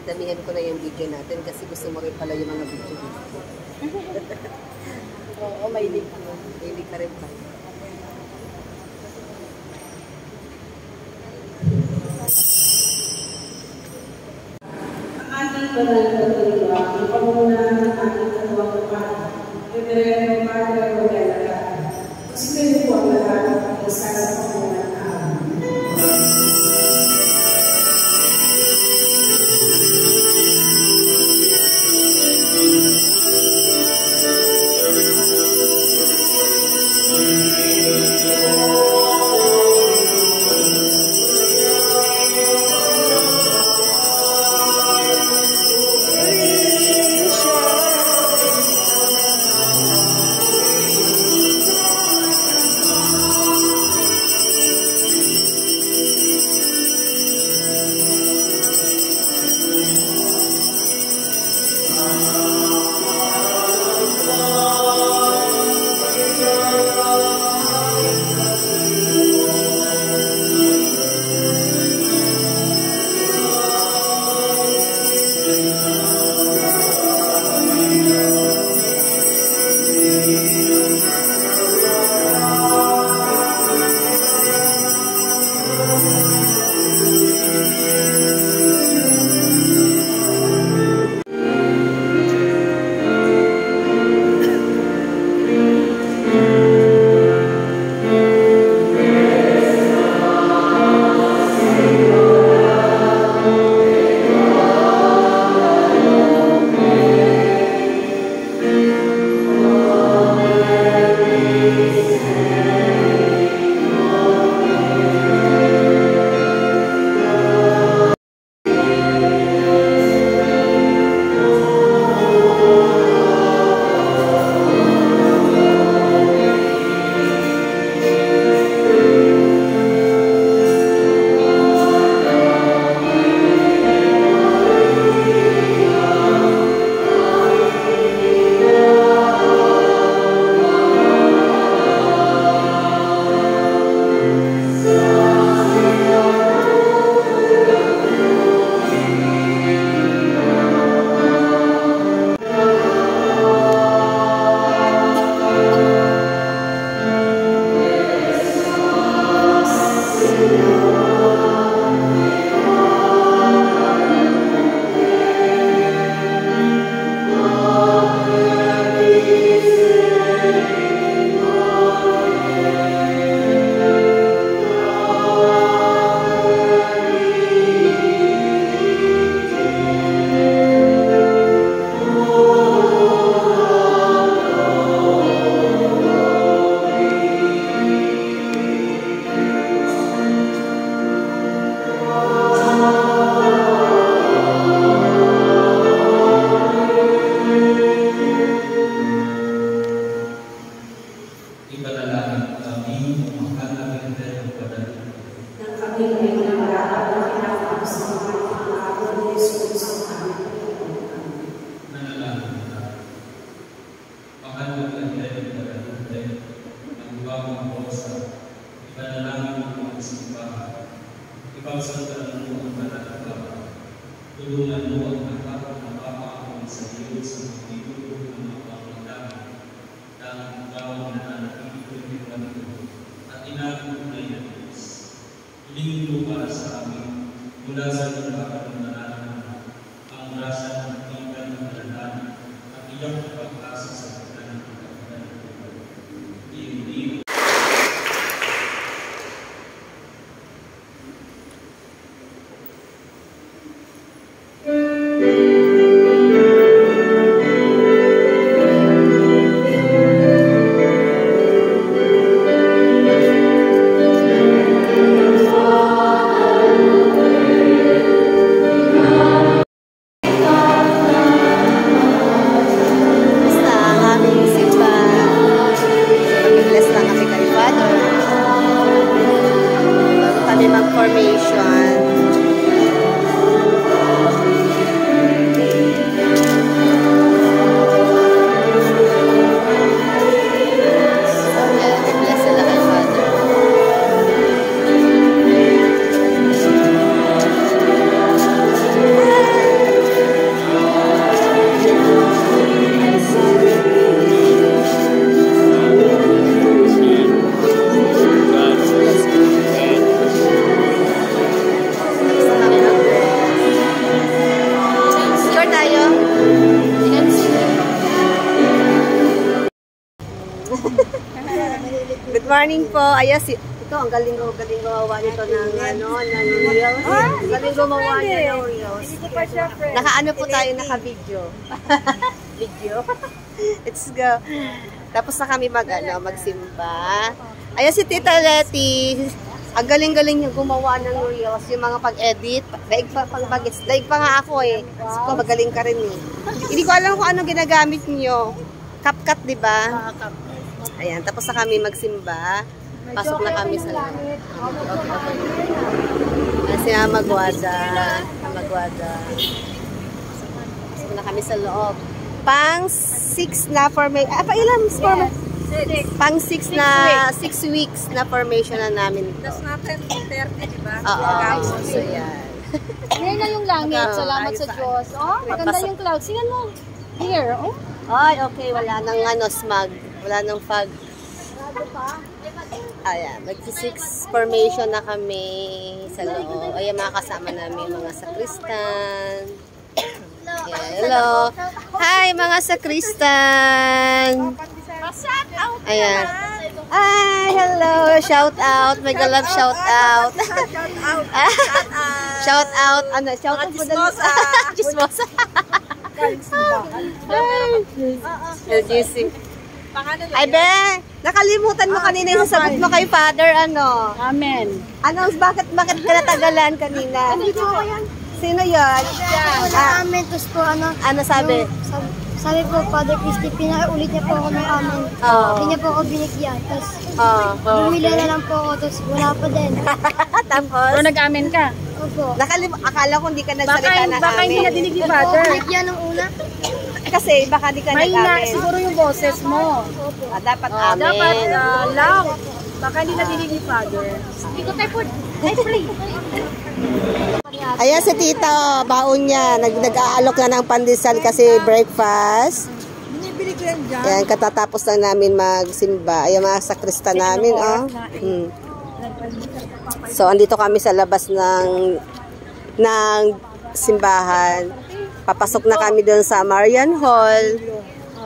damihan ko na yung video natin kasi gusto mo rin pala yung mga video dito. Oo, may link ka. May link ka rin pa. Ang ating panalagatuloy, ang pamunahan ng ating katuwang kapatid, Reverendo Padre Rodela, gusto po ang lahat ng isa sa pamunahan na tulungan mo ang lahat ng mapapakawin sa Diyos sa mga tinutulong ng mga pangalaman dahil ang tawag na nanatili ko ng ito at inagutunay na Diyos. Hilingin mo para sa amin mula sa limbakan ng nararamdaman ang grasya ng tingkan ng daladanan at iyang pag-asa sa pagkanan ng pagkanan ng pagkanan. Hindi morning po. Ayan, ito, ang galing gumawa nito ng, ng reels. Galing gumawa niya ng reels. Naka-ano po tayo, naka-video. Video. Let's go. Tapos na kami magsimba. Ayan si Tita Letty. Ang galing-galing niya gumawa ng reels, yung mga pag-edit. Daig pa nga ako eh. So, magaling ka rin eh. Hindi ko alam kung ano ginagamit niyo. CapCut, di ba? Ayan, tapos na kami magsimba. Pasok na kami sa loob. Ayan, si Magwada. Pasok na kami sa loob. Pang 6 na formation. Pailan? Pang 6 weeks na formation na namin ito. Tapos natin 30, di ba? Oo. So, yan. Ngayon na yung langit. Salamat sa Diyos. Oh, maganda yung clouds. Tingnan mo. Here, oh. Ay, okay. Wala nang smog. Wala nang fog. Ayan. Mag-6 formation na kami sa loob. Ayan, mga kasama namin mga sakristan. Hello. Hi, mga sakristan. Ayan. Hi, hello. Shout out. Mega love shout out. Shout out. Ano? Shout out. Chismosa. Chismosa. LGC. Ay, be. Nakalimutan mo kanina yung sasagot mo kay Father, ano? Amen. Ano? Bakit ka natagalan kanina? Sino yun? Amen, tapos po Ano sabi? Sabi po, Father Christy, pinaulit niya po ako ng amen. Hindi niya po ako binigyan. Tapos, bumili na lang po ako, tapos wala pa din. Tapos? Pero nag-amen ka? Opo. Akala ko hindi ka nagsalita ng Baka hindi na amen. dinig ni Hindi po Father. ako binigyan ng una. Kasi baka di ka Mahina nag-amen. siguro yung boses mo. Dapat amen. Dapat loud. Baka hindi na dinig ni Father. Ikaw tayo po. Ayan si Tita, baon niya. Nag-aalok na ng pandesal kasi breakfast. Binibili ko yan dyan. Ayan, katatapos lang namin magsimba. Ayan, mga sakrista namin, oh. So, andito kami sa labas ng simbahan. Papasok na kami doon sa Marian Hall.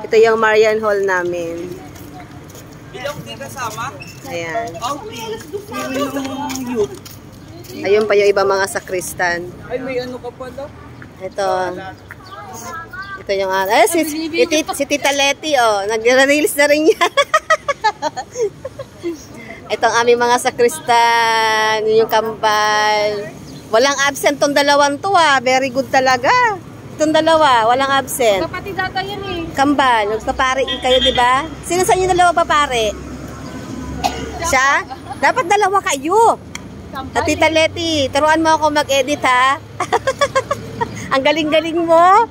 Ito yung Marian Hall namin. Ilang di kasama? Ayan. Yung youth. Ayun pa yung iba mga sakristan. Ay, may ano ka pa daw? Ito yung si Tita Letty, oh. Nag-reels na rin niya. Ito ang aming mga sakristan. Yung kambal. Walang absent tong dalawang to, ah. Very good talaga. Itong dalawa, walang absent. Kapatid data yan eh. Kambal, nagpapare kayo, di ba? Sino sa inyo dalawa papare? Siya? Dapat dalawa kayo. At Tita Letty, turuan mo ako mag-edit, ha? Ang galing-galing mo.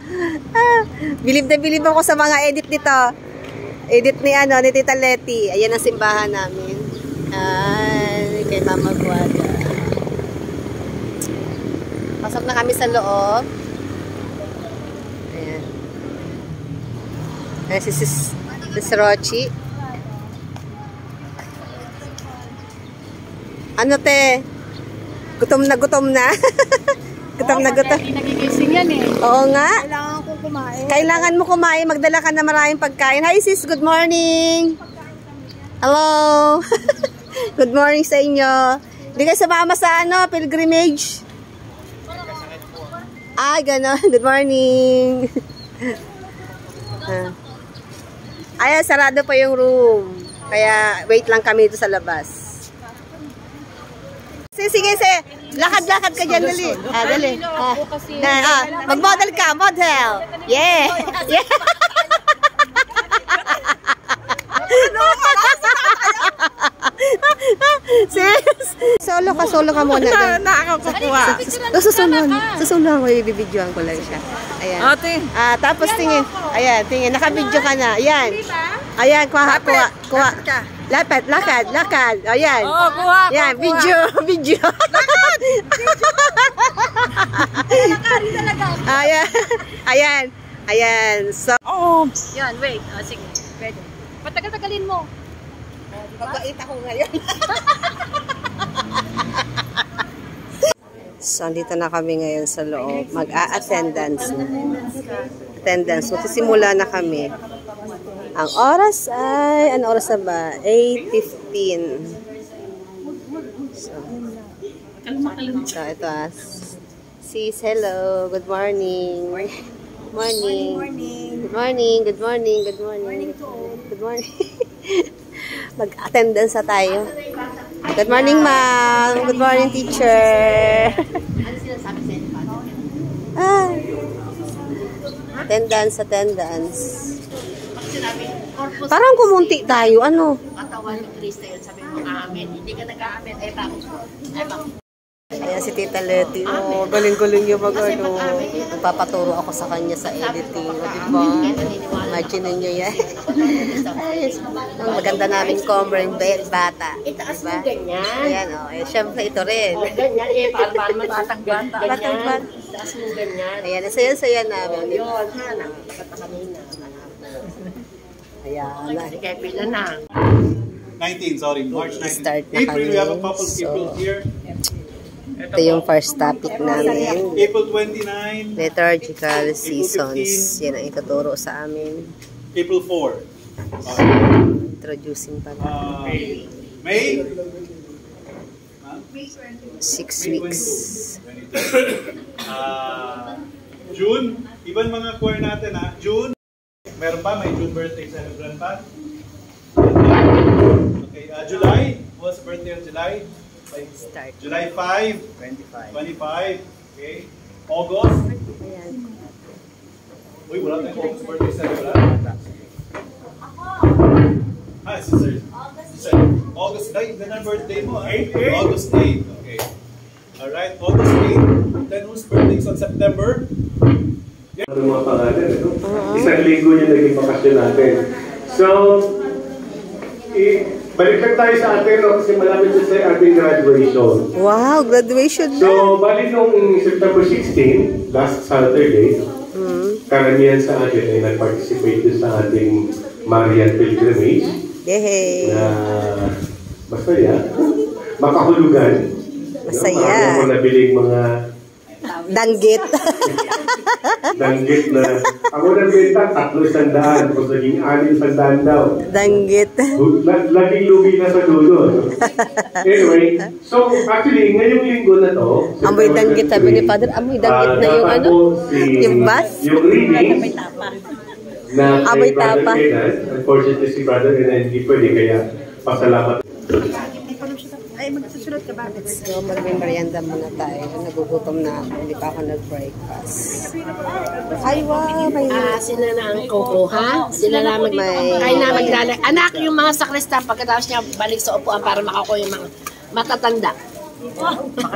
Bilib na bilib ako sa mga edit nito. Edit ni Tita Letty. Ayan ang simbahan namin. Ay, kay Mama Guada. Pasok na kami sa loob. Ayan. Ayan si Rochi. Ano te? Gutom na gutom na. Gutom na gutom. Hindi nagigising yan eh. Oo nga. Kailangan ko kumain. Kailangan mo kumain. Magdala ka na maraming pagkain. Hi sis, good morning. Hello. Good morning sa inyo. Hindi kayo sumama sa pilgrimage? Ay, gano'n. Good morning. Ayan, sarado pa yung room. Kaya wait lang kami dito sa labas. Sige. Lakad-lakad ka dyan, dali. Dali. Mag-model ka, model. Yeah. Yeah. Sis, solo ka muna. Nakakakuha. Susunod ko, ibibidyoan ko lang siya. Ayan. Ate. Tapos tingin. Ayan, tingin. Nakabidyo ka na. Ayan. Ayan, kuha. Lakad. Ayan. Oo, kuha. Ayan, video. Ayan. So, Yan, wait. Sige. Pwede. Patagal-tagalin mo. mabait ako ngayon. So, andito na kami ngayon sa loob. Mag-a-attendance na. Attendance. Magsisimula na kami. Ang oras ay, ano oras na ba? 8:15. So, ito sis, hello. Good morning. Morning. Good morning. Good morning. Good morning. Good morning. Mag-attendance na tayo. Good morning, ma'am. Good morning, teacher. Attendance. Parang kumunti tayo, ano? Katawan ni Krista yun, sabi mo, amen. Hindi ka nag-aamen, eh bakit? Ayan si Tita Letty. Oh, galing-galing yung ano. Magpapaturo ako sa kanya sa editing. O, diba? Imagine nyo yan. Ang maganda namin combering bata. Itaas mo ganyan. Ayan, o. Eh, syempre ito rin. Ganyan, eh, paano batang bata. Batang bata. Itaas mo ganyan. Ayan, saya-saya namin. Yun, ha, nakakata kanina. Ayan. Kaya pila na. 19, sorry, March 19. Start na April, kami. we have a couple people here. Ito yung first topic namin. April 29. Liturgical seasons. Yan ang ituturo sa amin. April 4. Introducing pa. May? 6 weeks. June. Iban mga choir natin ha. June. Meron pa? May June birthday celebrant pa? Okay. July. What's the birthday of July? Start. July 5. 25. Okay. August. Ayan. Uy, wala tayong August birthday celebrant. Sister. August 8. Then ang birthday mo. August 8. Okay. Alright, August 8. Then whose birthday is on September? Ang mga pangalan, ano? Isang linggo yung naging bakasyon natin. So, balik lang tayo sa atin, no? Kasi malapit sa ating graduation. Wow, graduation na! So, balik nung September 16, last Saturday, karamihan sa atin ay nag-participate sa ating Marian Pilgrimage. Yehey! Na masaya, makahulugan. Masaya. Marami mo nabiling mga danggit. danggit na. Ako nagbenta, 300. Kung naging 600 daw. Danggit. Laging lugi na sa dulo. Anyway, so actually, ngayong linggo na to, Amoy danggit, sabi ni Father. Amoy danggit na yung ano? Yung bus? Yung reading na amoy kay Brother tapa. Kenan. Unfortunately, si Brother Kenan hindi pwede, kaya pasalamat. So, mag-merienda muna tayo. Nagugutom na ako. Hindi pa ako nag-breakfast. Ay, wow! May... Sila na ang kukuha. Sila na kayo na maglalagay. Anak, yung mga sakrista, pagkatapos niya balik sa upuan para makakuha yung mga matatanda.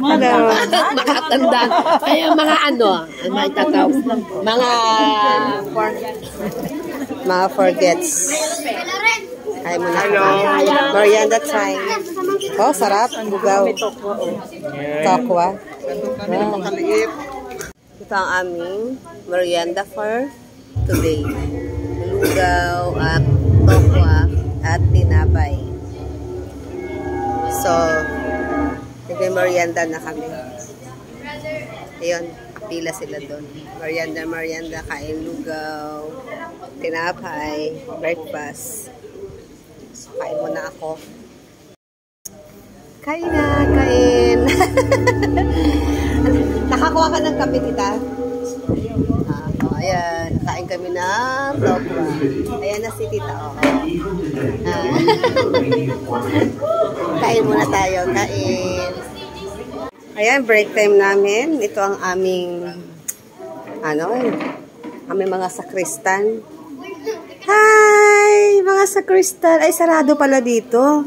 Makatanda. Ay, yung mga ano, may tataw. Mga forgets. Ay, muna ako. Merienda time. Oh, sarap. Bugaw. Tokwa. Wow. Ito ang aming merienda for today. Lugaw at tokwa at tinapay. So, nagme-merienda na kami. Ayun, pila sila doon. Merienda, kain lugaw, tinapay, breakfast. So, kain muna ako. Kain na, kain. Nakakuha ka ng kape, tita? Ayan, kain kami ng tokwa. Ayan na si tita, Kain muna tayo, kain. Ayan, break time namin. Ito ang aming, aming mga sakristan. Hi! Mga sakristan. Ay, sarado pala dito.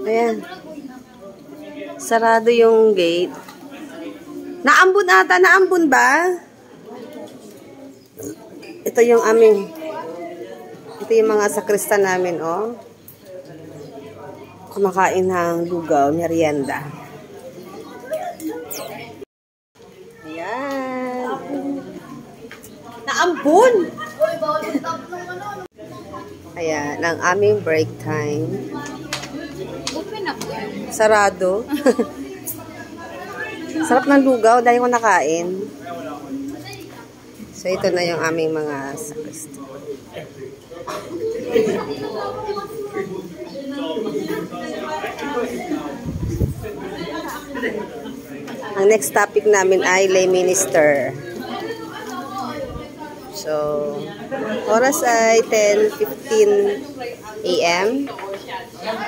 Ayan. Sarado yung gate. Naambun ata. Naambun ba? Ito yung aming, ito yung mga sakristan namin, oh. Kumakain ng lugaw, merienda. Ayan. Naambun! Ayan, ang aming break time. Sarado. Sarap ng lugaw dahil ko nakain. So, ito na yung aming mga sakristan. Ang next topic namin ay lay minister. So, oras ay 10:15 a.m.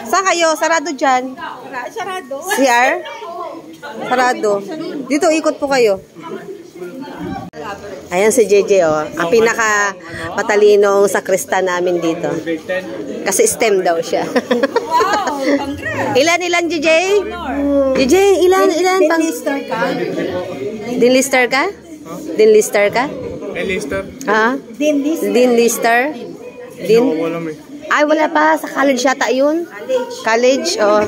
Saan kayo? Sarado dyan? Sarado. CR? Sarado. Dito, ikot po kayo. Ayan si JJ, oh. Ang pinaka matalinong sakrista namin dito. Kasi STEM daw siya. Ilan, JJ? JJ, ilan? Dinlister ka? Dinlister ka? Dinlister ka? Enlister? Ha? Dinlister? Din? Ay, wala pa. Sa college yata yun? College? Oh.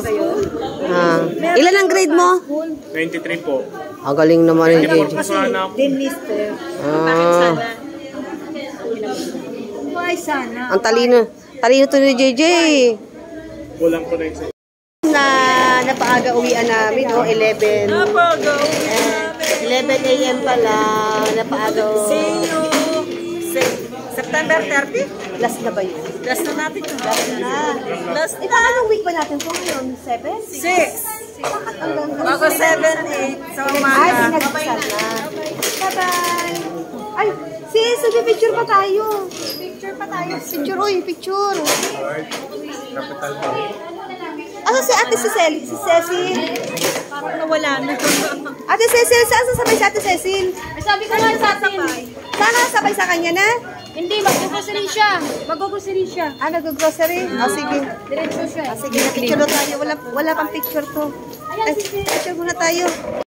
Ilan ang grade mo? 93 po. Ang galing naman yung JJ. Ang talino. Talino to ni JJ. Kulang po na isa. Napaaga uwian namin, oh, 11. Napaaga uwian namin. 11 a.m. pala. Napaaga. See you. September 30? Last na ba yun? Last na natin yun. Last na. Anong week ba natin po ngayon? 7? 6. Ako 7, 8. Sa umaga. Ay, pinag-isal na. Bye-bye. Ay, sis, nag-picture pa tayo. Picture pa tayo. Picture, uy, picture. Capital pa. Asa si Ate Cecil? Si Cecil? Parang nawala na. Ate Cecil, saan sasabay si Ate Cecil? Sabi ko nga sa atin. Saan ka sabay sa kanya na? Hindi, mag-grocery siya. Mag-grocery siya. Nag-grocery? Sige. Diretso siya. Sige, na-picture tayo. Wala pang picture to. Ay, picture muna tayo.